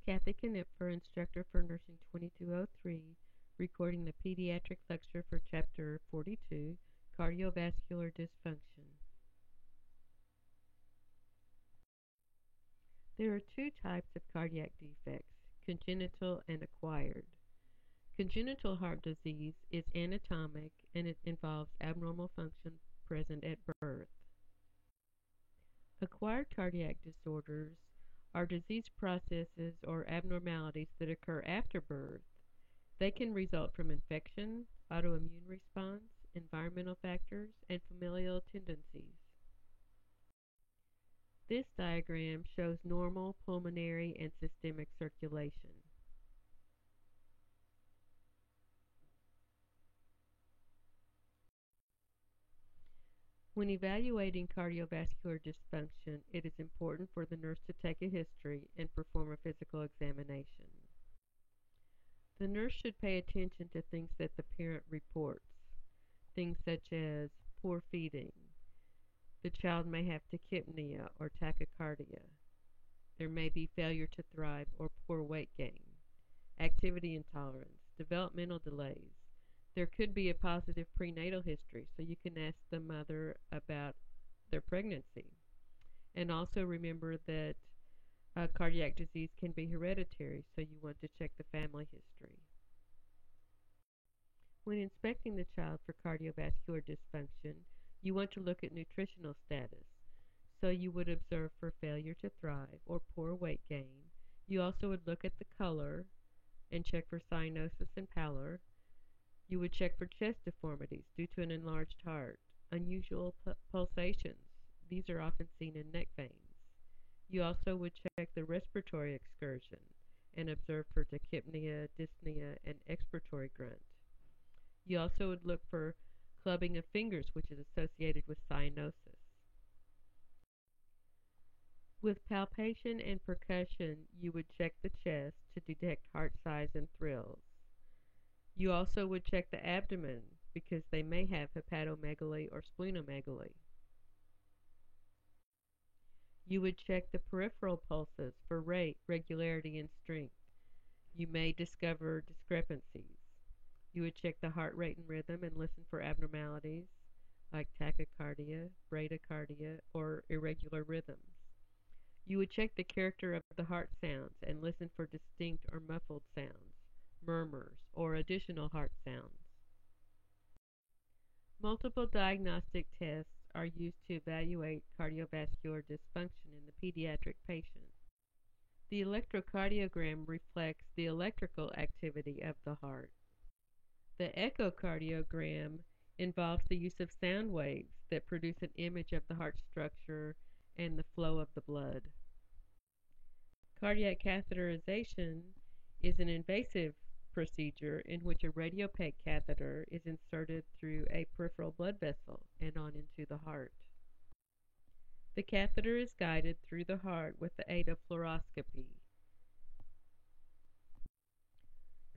Kathy Knipfer, instructor for Nursing 2203, recording the pediatric lecture for Chapter 42, Cardiovascular Dysfunction. There are two types of cardiac defects, congenital and acquired. Congenital heart disease is anatomic and it involves abnormal function present at birth. Acquired cardiac disorders are disease processes or abnormalities that occur after birth. They can result from infection, autoimmune response, environmental factors, and familial tendencies. This diagram shows normal pulmonary and systemic circulation. When evaluating cardiovascular dysfunction, it is important for the nurse to take a history and perform a physical examination. The nurse should pay attention to things that the parent reports, things such as poor feeding. The child may have tachypnea or tachycardia. There may be failure to thrive or poor weight gain, activity intolerance, developmental delays. There could be a positive prenatal history, so you can ask the mother about their pregnancy. And also remember that cardiac disease can be hereditary, so you want to check the family history. When inspecting the child for cardiovascular dysfunction, you want to look at nutritional status. So you would observe for failure to thrive or poor weight gain. You also would look at the color and check for cyanosis and pallor. You would check for chest deformities due to an enlarged heart, unusual pulsations. These are often seen in neck veins. You also would check the respiratory excursion and observe for tachypnea, dyspnea, and expiratory grunt. You also would look for clubbing of fingers, which is associated with cyanosis. With palpation and percussion, you would check the chest to detect heart size and thrills. You also would check the abdomen because they may have hepatomegaly or splenomegaly. You would check the peripheral pulses for rate, regularity, and strength. You may discover discrepancies. You would check the heart rate and rhythm and listen for abnormalities like tachycardia, bradycardia, or irregular rhythms. You would check the character of the heart sounds and listen for distinct or muffled sounds, murmurs, or additional heart sounds. Multiple diagnostic tests are used to evaluate cardiovascular dysfunction in the pediatric patient. The electrocardiogram reflects the electrical activity of the heart. The echocardiogram involves the use of sound waves that produce an image of the heart structure and the flow of the blood. Cardiac catheterization is an invasive procedure in which a radiopaque catheter is inserted through a peripheral blood vessel and on into the heart. The catheter is guided through the heart with the aid of fluoroscopy.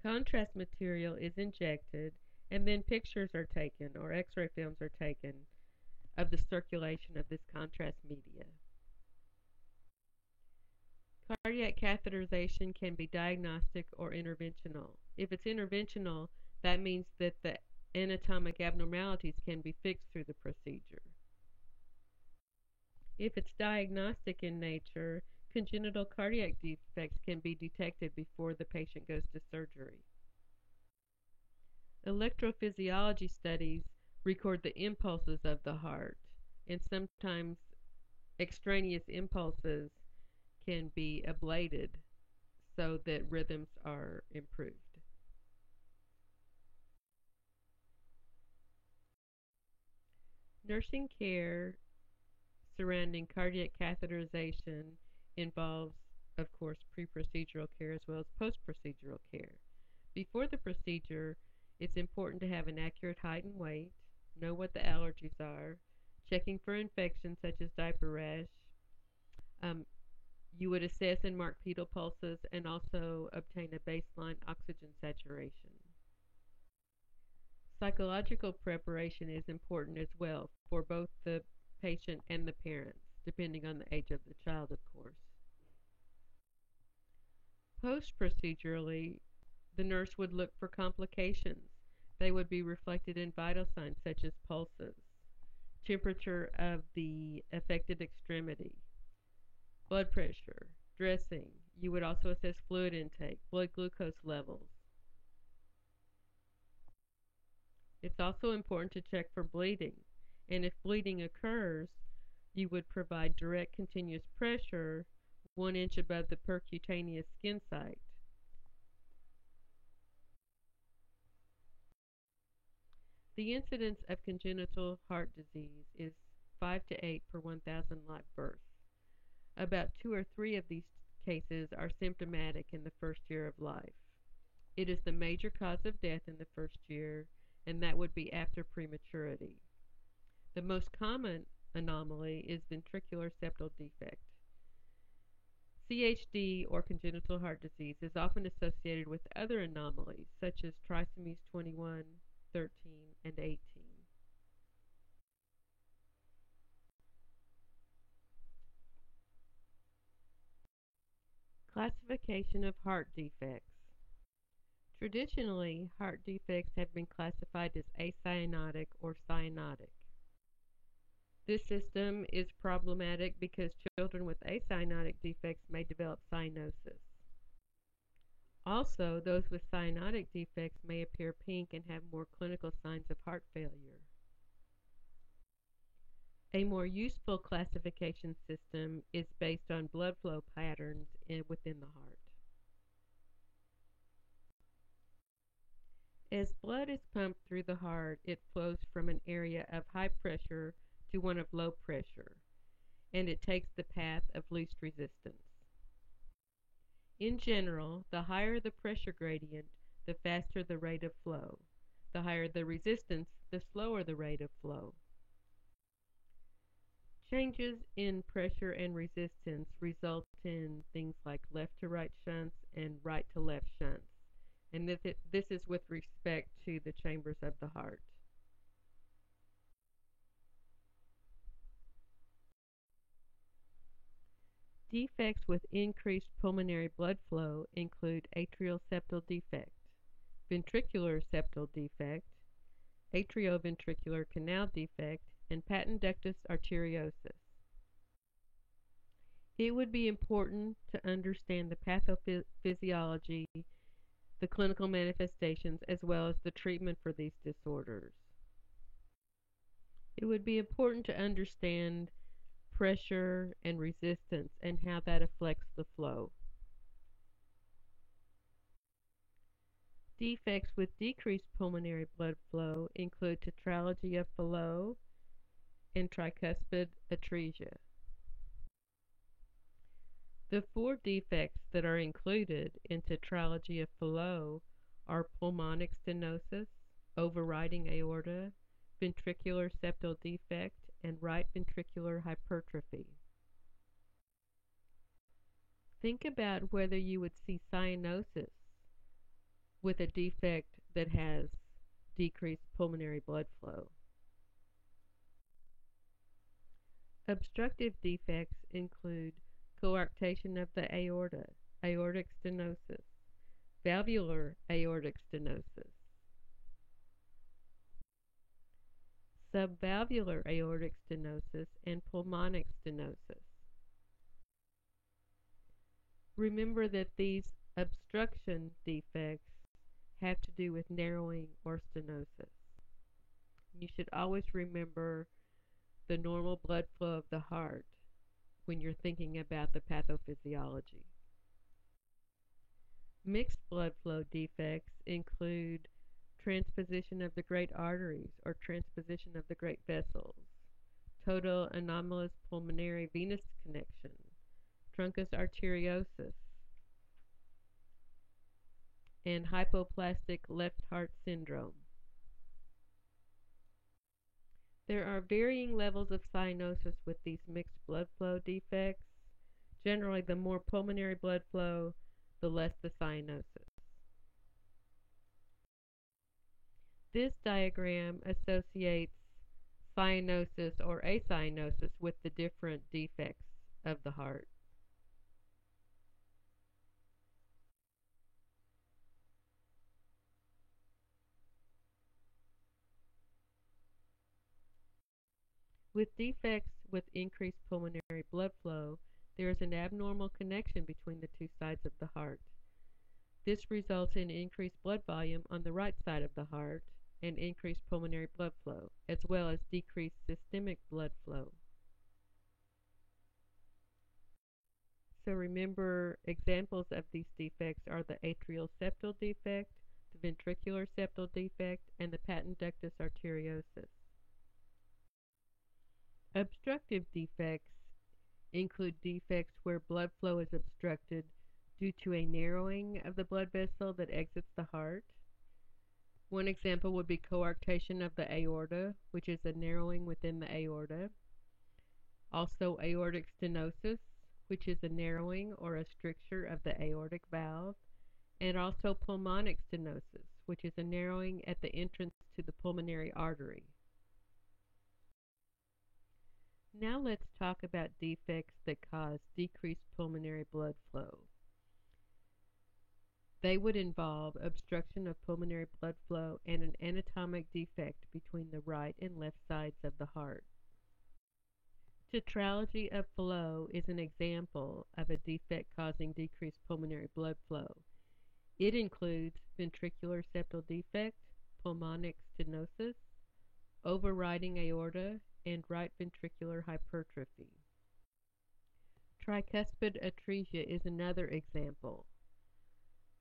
Contrast material is injected and then pictures are taken or x-ray films are taken of the circulation of this contrast media. Cardiac catheterization can be diagnostic or interventional. If it's interventional, that means that the anatomic abnormalities can be fixed through the procedure. If it's diagnostic in nature, congenital cardiac defects can be detected before the patient goes to surgery. Electrophysiology studies record the impulses of the heart, and sometimes extraneous impulses can be ablated so that rhythms are improved. Nursing care surrounding cardiac catheterization involves, of course, pre-procedural care as well as post-procedural care. Before the procedure, it's important to have an accurate height and weight, know what the allergies are, checking for infections such as diaper rash. You would assess and mark pedal pulses and also obtain a baseline oxygen saturation. Psychological preparation is important as well for both the patient and the parents, depending on the age of the child, of course. Post-procedurally, the nurse would look for complications. They would be reflected in vital signs such as pulses, temperature of the affected extremity, blood pressure, dressing. You would also assess fluid intake, blood glucose levels. It's also important to check for bleeding, and if bleeding occurs, you would provide direct continuous pressure 1 inch above the percutaneous skin site. The incidence of congenital heart disease is 5 to 8 per 1,000 live births. About 2 or 3 of these cases are symptomatic in the first year of life. It is the major cause of death in the first year, and that would be after prematurity. The most common anomaly is ventricular septal defect. CHD, or congenital heart disease, is often associated with other anomalies such as trisomies 21, 13, and 18. Classification of heart defects. Traditionally, heart defects have been classified as acyanotic or cyanotic. This system is problematic because children with acyanotic defects may develop cyanosis. Also, those with cyanotic defects may appear pink and have more clinical signs of heart failure. A more useful classification system is based on blood flow patterns within the heart. As blood is pumped through the heart, it flows from an area of high pressure to one of low pressure, and it takes the path of least resistance. In general, the higher the pressure gradient, the faster the rate of flow. The higher the resistance, the slower the rate of flow. Changes in pressure and resistance result in things like left to right shunts and right to left shunts. And this is with respect to the chambers of the heart. Defects with increased pulmonary blood flow include atrial septal defect, ventricular septal defect, atrioventricular canal defect, and patent ductus arteriosus. It would be important to understand the pathophysiology, the clinical manifestations, as well as the treatment for these disorders. It would be important to understand pressure and resistance and how that affects the flow. Defects with decreased pulmonary blood flow include tetralogy of Fallot and tricuspid atresia. The 4 defects that are included in tetralogy of Fallot are pulmonic stenosis, overriding aorta, ventricular septal defect, and right ventricular hypertrophy. Think about whether you would see cyanosis with a defect that has decreased pulmonary blood flow. Obstructive defects include coarctation of the aorta, aortic stenosis, valvular aortic stenosis, subvalvular aortic stenosis, and pulmonic stenosis. Remember that these obstruction defects have to do with narrowing or stenosis. You should always remember the normal blood flow of the heart when you're thinking about the pathophysiology. Mixed blood flow defects include transposition of the great arteries or transposition of the great vessels, total anomalous pulmonary venous connection, truncus arteriosus, and hypoplastic left heart syndrome. There are varying levels of cyanosis with these mixed blood flow defects. Generally, the more pulmonary blood flow, the less the cyanosis. This diagram associates cyanosis or acyanosis with the different defects of the heart. With defects with increased pulmonary blood flow, there is an abnormal connection between the two sides of the heart. This results in increased blood volume on the right side of the heart and increased pulmonary blood flow, as well as decreased systemic blood flow. So remember, examples of these defects are the atrial septal defect, the ventricular septal defect, and the patent ductus arteriosus. Obstructive defects include defects where blood flow is obstructed due to a narrowing of the blood vessel that exits the heart. One example would be coarctation of the aorta, which is a narrowing within the aorta. Also aortic stenosis, which is a narrowing or a stricture of the aortic valve. And also pulmonic stenosis, which is a narrowing at the entrance to the pulmonary artery. Now let's talk about defects that cause decreased pulmonary blood flow. They would involve obstruction of pulmonary blood flow and an anatomic defect between the right and left sides of the heart. Tetralogy of Fallot is an example of a defect causing decreased pulmonary blood flow. It includes ventricular septal defect, pulmonic stenosis, overriding aorta, and right ventricular hypertrophy. Tricuspid atresia is another example.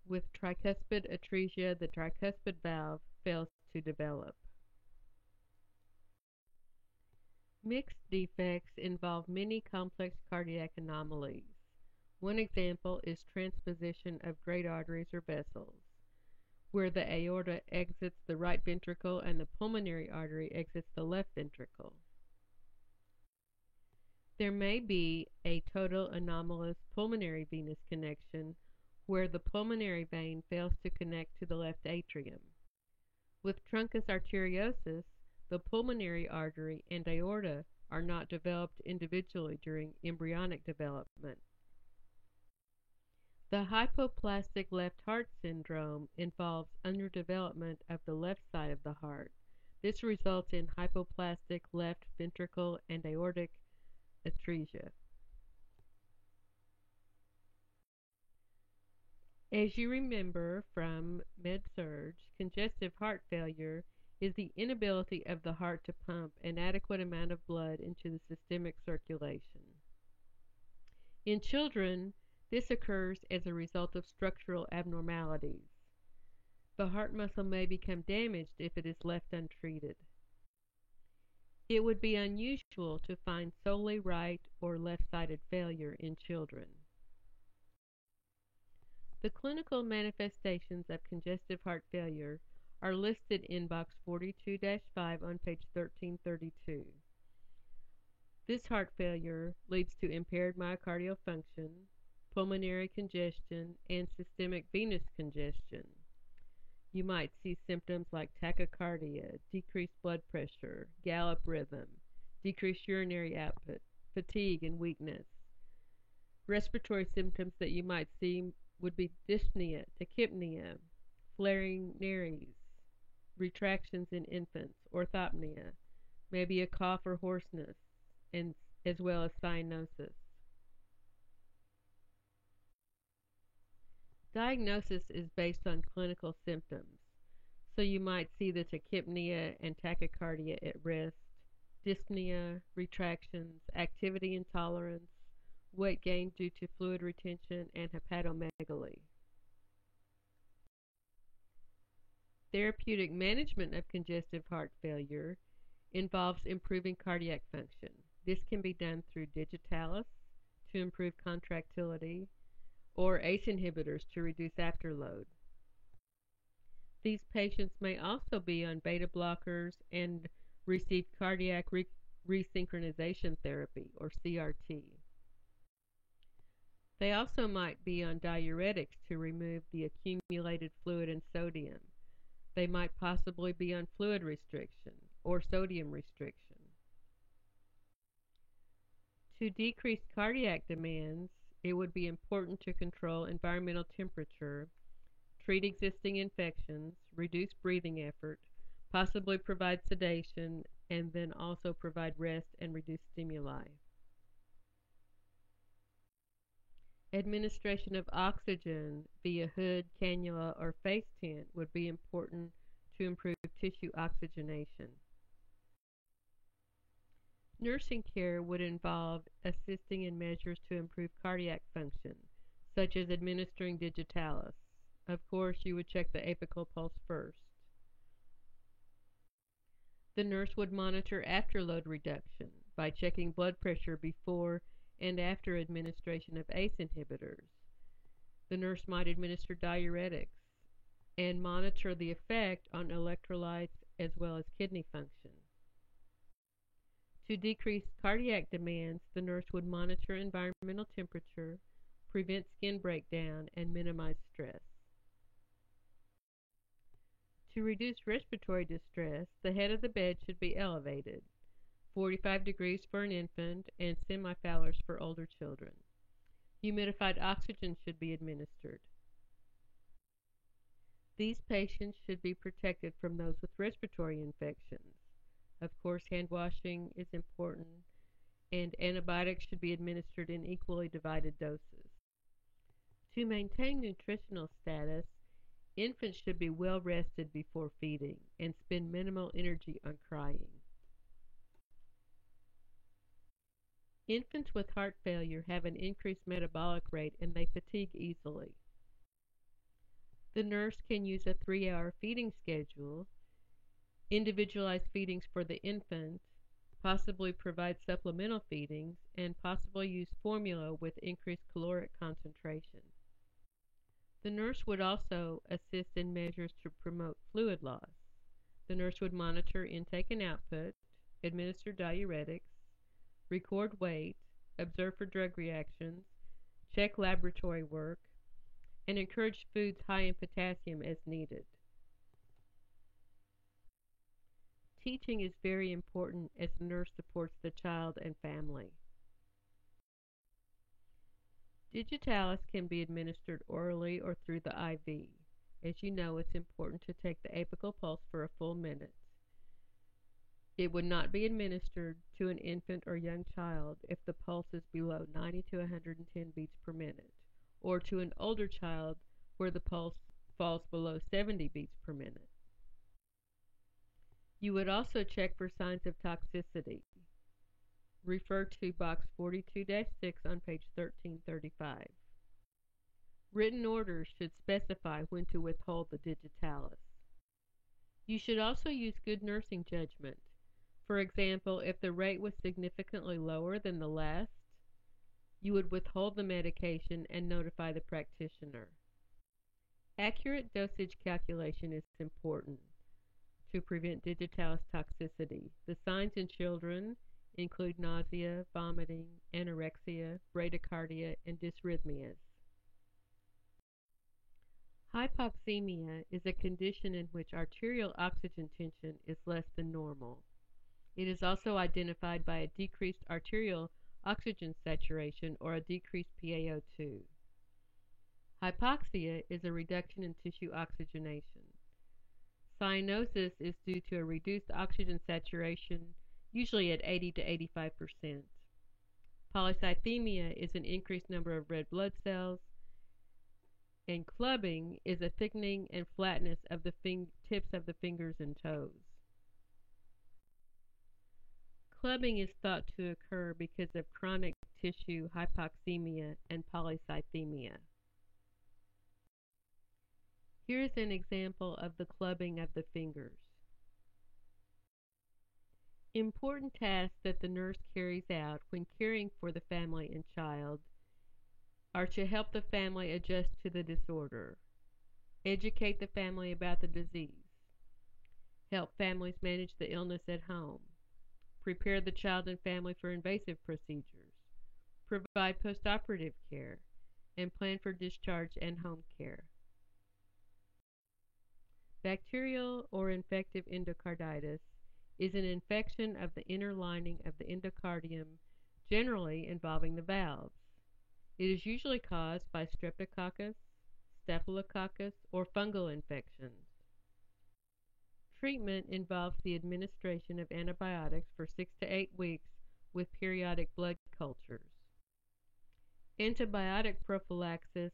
With tricuspid atresia, the tricuspid valve fails to develop. Mixed defects involve many complex cardiac anomalies. One example is transposition of great arteries or vessels, where the aorta exits the right ventricle and the pulmonary artery exits the left ventricle. There may be a total anomalous pulmonary venous connection, where the pulmonary vein fails to connect to the left atrium. With truncus arteriosus, the pulmonary artery and aorta are not developed individually during embryonic development. The hypoplastic left heart syndrome involves underdevelopment of the left side of the heart. This results in hypoplastic left ventricle and aortic atresia. As you remember from Med-Surg, congestive heart failure is the inability of the heart to pump an adequate amount of blood into the systemic circulation. In children, this occurs as a result of structural abnormalities. The heart muscle may become damaged if it is left untreated. It would be unusual to find solely right or left-sided failure in children. The clinical manifestations of congestive heart failure are listed in box 42-5 on page 1332. This heart failure leads to impaired myocardial function, pulmonary congestion, and systemic venous congestion. You might see symptoms like tachycardia, decreased blood pressure, gallop rhythm, decreased urinary output, fatigue, and weakness. Respiratory symptoms that you might see would be dyspnea, tachypnea, flaring nares, retractions in infants, orthopnea, maybe a cough or hoarseness, and as well as cyanosis. Diagnosis is based on clinical symptoms, so you might see the tachypnea and tachycardia at rest, dyspnea, retractions, activity intolerance, weight gain due to fluid retention, and hepatomegaly. Therapeutic management of congestive heart failure involves improving cardiac function. This can be done through digitalis to improve contractility or ACE inhibitors to reduce afterload. These patients may also be on beta blockers and receive cardiac resynchronization therapy or CRT. They also might be on diuretics to remove the accumulated fluid and sodium. They might possibly be on fluid restriction or sodium restriction. To decrease cardiac demands, it would be important to control environmental temperature, treat existing infections, reduce breathing effort, possibly provide sedation, and then also provide rest and reduce stimuli. Administration of oxygen via hood, cannula, or face tent would be important to improve tissue oxygenation. Nursing care would involve assisting in measures to improve cardiac function, such as administering digitalis. Of course, you would check the apical pulse first. The nurse would monitor afterload reduction by checking blood pressure before and after administration of ACE inhibitors. The nurse might administer diuretics and monitor the effect on electrolytes as well as kidney function. To decrease cardiac demands, the nurse would monitor environmental temperature, prevent skin breakdown, and minimize stress. To reduce respiratory distress, the head of the bed should be elevated, 45 degrees for an infant and semi-Fowler's for older children. Humidified oxygen should be administered. These patients should be protected from those with respiratory infections. Of course, hand washing is important, and antibiotics should be administered in equally divided doses. To maintain nutritional status, infants should be well rested before feeding and spend minimal energy on crying. Infants with heart failure have an increased metabolic rate and they fatigue easily. The nurse can use a 3-hour feeding schedule, individualized feedings for the infant, possibly provide supplemental feedings, and possibly use formula with increased caloric concentration. The nurse would also assist in measures to promote fluid loss. The nurse would monitor intake and output, administer diuretics, record weight, observe for drug reactions, check laboratory work, and encourage foods high in potassium as needed. Teaching is very important as the nurse supports the child and family. Digitalis can be administered orally or through the IV. As you know, it's important to take the apical pulse for a full minute. It would not be administered to an infant or young child if the pulse is below 90 to 110 beats per minute, or to an older child where the pulse falls below 70 beats per minute. You would also check for signs of toxicity. Refer to box 42-6 on page 1335. Written orders should specify when to withhold the digitalis. You should also use good nursing judgment. For example, if the rate was significantly lower than the last, you would withhold the medication and notify the practitioner. Accurate dosage calculation is important to prevent digitalis toxicity. The signs in children include nausea, vomiting, anorexia, bradycardia, and dysrhythmias. Hypoxemia is a condition in which arterial oxygen tension is less than normal. It is also identified by a decreased arterial oxygen saturation or a decreased PaO2. Hypoxia is a reduction in tissue oxygenation. Cyanosis is due to a reduced oxygen saturation, usually at 80 to 85%. Polycythemia is an increased number of red blood cells, and clubbing is a thickening and flatness of the tips of the fingers and toes. Clubbing is thought to occur because of chronic tissue hypoxemia and polycythemia. Here is an example of the clubbing of the fingers. Important tasks that the nurse carries out when caring for the family and child are to help the family adjust to the disorder, educate the family about the disease, help families manage the illness at home, prepare the child and family for invasive procedures, provide postoperative care, and plan for discharge and home care. Bacterial or infective endocarditis is an infection of the inner lining of the endocardium, generally involving the valves. It is usually caused by Streptococcus, Staphylococcus, or fungal infections. Treatment involves the administration of antibiotics for 6 to 8 weeks with periodic blood cultures. Antibiotic prophylaxis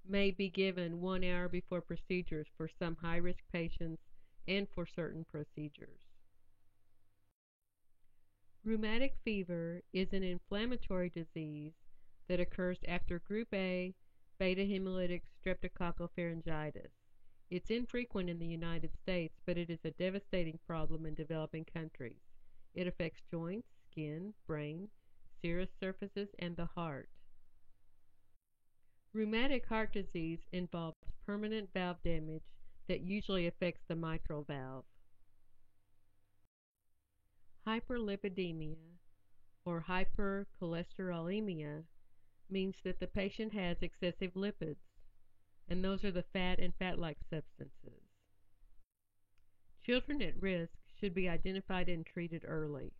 may be given 1 hour before procedures for some high-risk patients and for certain procedures. Rheumatic fever is an inflammatory disease that occurs after Group A beta hemolytic streptococcal pharyngitis. It's infrequent in the United States, but it is a devastating problem in developing countries. It affects joints, skin, brain, serous surfaces, and the heart. Rheumatic heart disease involves permanent valve damage that usually affects the mitral valve. Hyperlipidemia, or hypercholesterolemia, means that the patient has excessive lipids, and those are the fat and fat-like substances. Children at risk should be identified and treated early.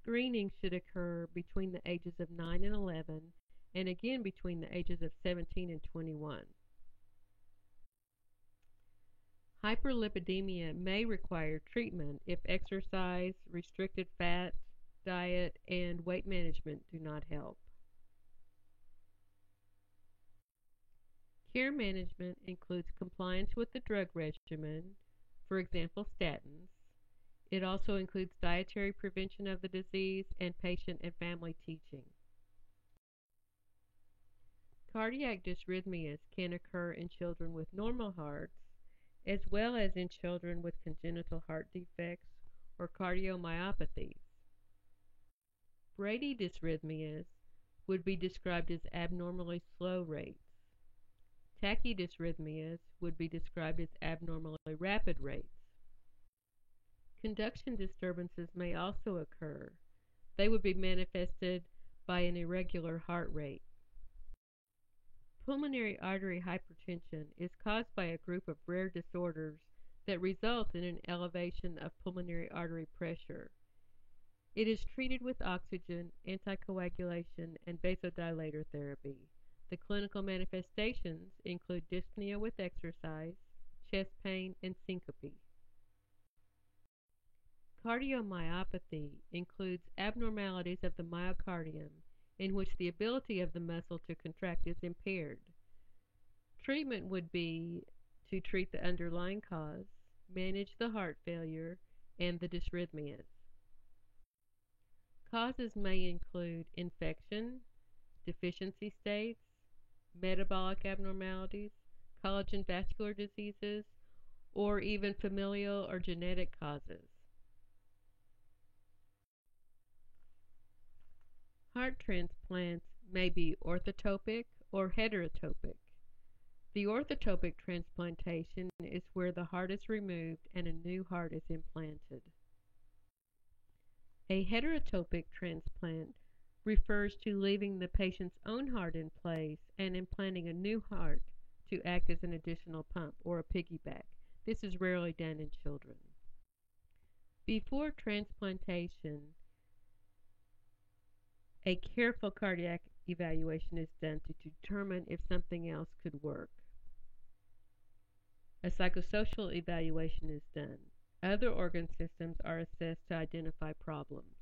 Screening should occur between the ages of 9 and 11, and again between the ages of 17 and 21. Hyperlipidemia may require treatment if exercise, restricted fat, diet, and weight management do not help. Care management includes compliance with the drug regimen, for example, statins. It also includes dietary prevention of the disease and patient and family teaching. Cardiac dysrhythmias can occur in children with normal hearts, as well as in children with congenital heart defects or cardiomyopathies. Brady dysrhythmias would be described as abnormally slow rates. Tachydysrhythmias would be described as abnormally rapid rates. Conduction disturbances may also occur. They would be manifested by an irregular heart rate. Pulmonary artery hypertension is caused by a group of rare disorders that result in an elevation of pulmonary artery pressure. It is treated with oxygen, anticoagulation, and vasodilator therapy. The clinical manifestations include dyspnea with exercise, chest pain, and syncope. Cardiomyopathy includes abnormalities of the myocardium in which the ability of the muscle to contract is impaired. Treatment would be to treat the underlying cause, manage the heart failure, and the dysrhythmias. Causes may include infection, deficiency states, metabolic abnormalities, collagen vascular diseases, or even familial or genetic causes. Heart transplants may be orthotopic or heterotopic. The orthotopic transplantation is where the heart is removed and a new heart is implanted. A heterotopic transplant refers to leaving the patient's own heart in place and implanting a new heart to act as an additional pump or a piggyback. This is rarely done in children. Before transplantation, a careful cardiac evaluation is done to determine if something else could work. A psychosocial evaluation is done. Other organ systems are assessed to identify problems.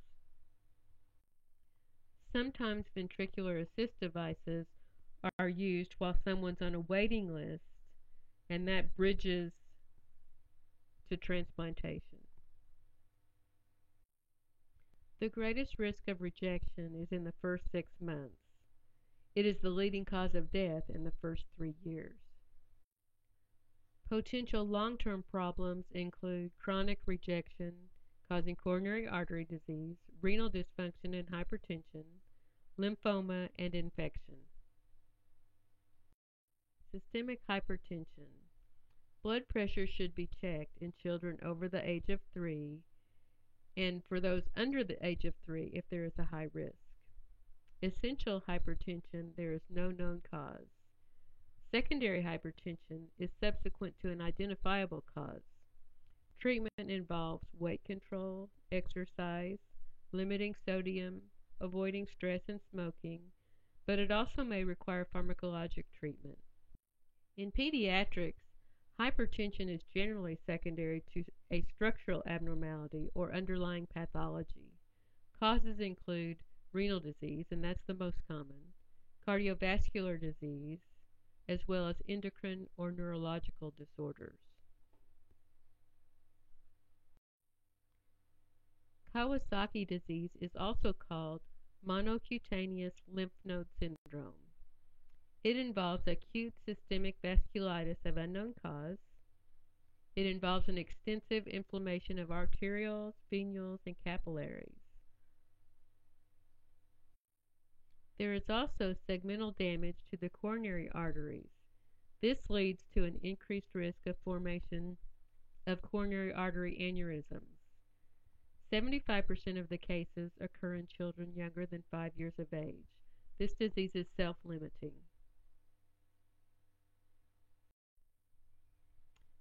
Sometimes ventricular assist devices are used while someone's on a waiting list, and that bridges to transplantation. The greatest risk of rejection is in the first 6 months. It is the leading cause of death in the first 3 years. Potential long-term problems include chronic rejection, causing coronary artery disease, renal dysfunction and hypertension, lymphoma, and infection. Systemic hypertension. Blood pressure should be checked in children over the age of 3 and for those under the age of 3 if there is a high risk. Essential hypertension, there is no known cause. Secondary hypertension is subsequent to an identifiable cause. Treatment involves weight control, exercise, limiting sodium, avoiding stress and smoking, but it also may require pharmacologic treatment. In pediatrics, Hypertension is generally secondary to a structural abnormality or underlying pathology. Causes include renal disease, and that's the most common, cardiovascular disease, as well as endocrine or neurological disorders. Kawasaki disease is also called monocutaneous lymph node syndrome. It involves acute systemic vasculitis of unknown cause. It involves an extensive inflammation of arterioles, venules, and capillaries. There is also segmental damage to the coronary arteries. This leads to an increased risk of formation of coronary artery aneurysms. 75% of the cases occur in children younger than 5 years of age. This disease is self-limiting.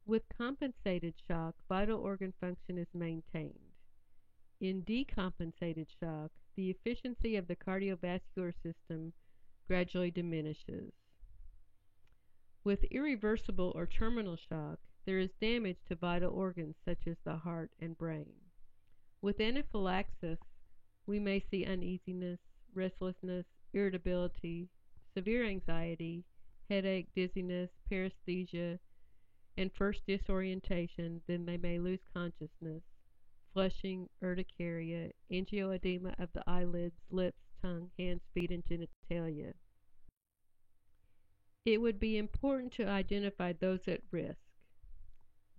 With compensated shock, vital organ function is maintained. In decompensated shock, the efficiency of the cardiovascular system gradually diminishes. With irreversible or terminal shock, there is damage to vital organs such as the heart and brain. With anaphylaxis, we may see uneasiness, restlessness, irritability, severe anxiety, headache, dizziness, paresthesia, and first disorientation. Then they may lose consciousness, flushing, urticaria, angioedema of the eyelids, lips, tongue, hands, feet, and genitalia. It would be important to identify those at risk.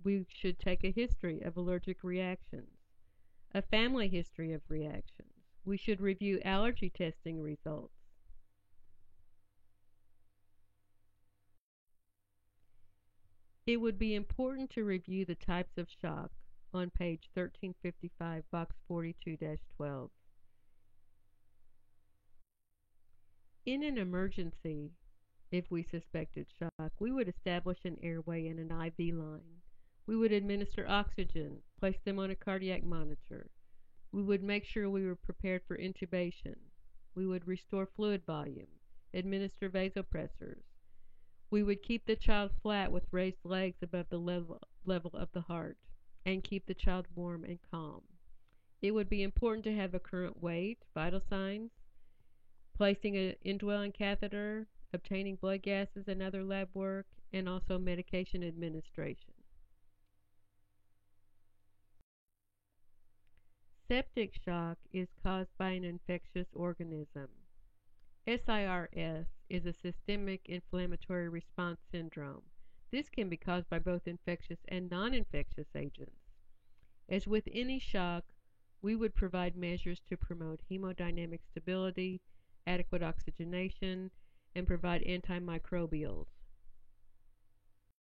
We should take a history of allergic reactions, a family history of reactions. We should review allergy testing results. It would be important to review the types of shock on page 1355, box 42-12. In an emergency, if we suspected shock, we would establish an airway and an IV line. We would administer oxygen, place them on a cardiac monitor. We would make sure we were prepared for intubation. We would restore fluid volume, administer vasopressors. We would keep the child flat with raised legs above the level of the heart and keep the child warm and calm. It would be important to have a current weight, vital signs, placing an indwelling catheter, obtaining blood gases and other lab work, and also medication administration. Septic shock is caused by an infectious organism. SIRS is a systemic inflammatory response syndrome. This can be caused by both infectious and non-infectious agents. As with any shock, we would provide measures to promote hemodynamic stability, adequate oxygenation, and provide antimicrobials.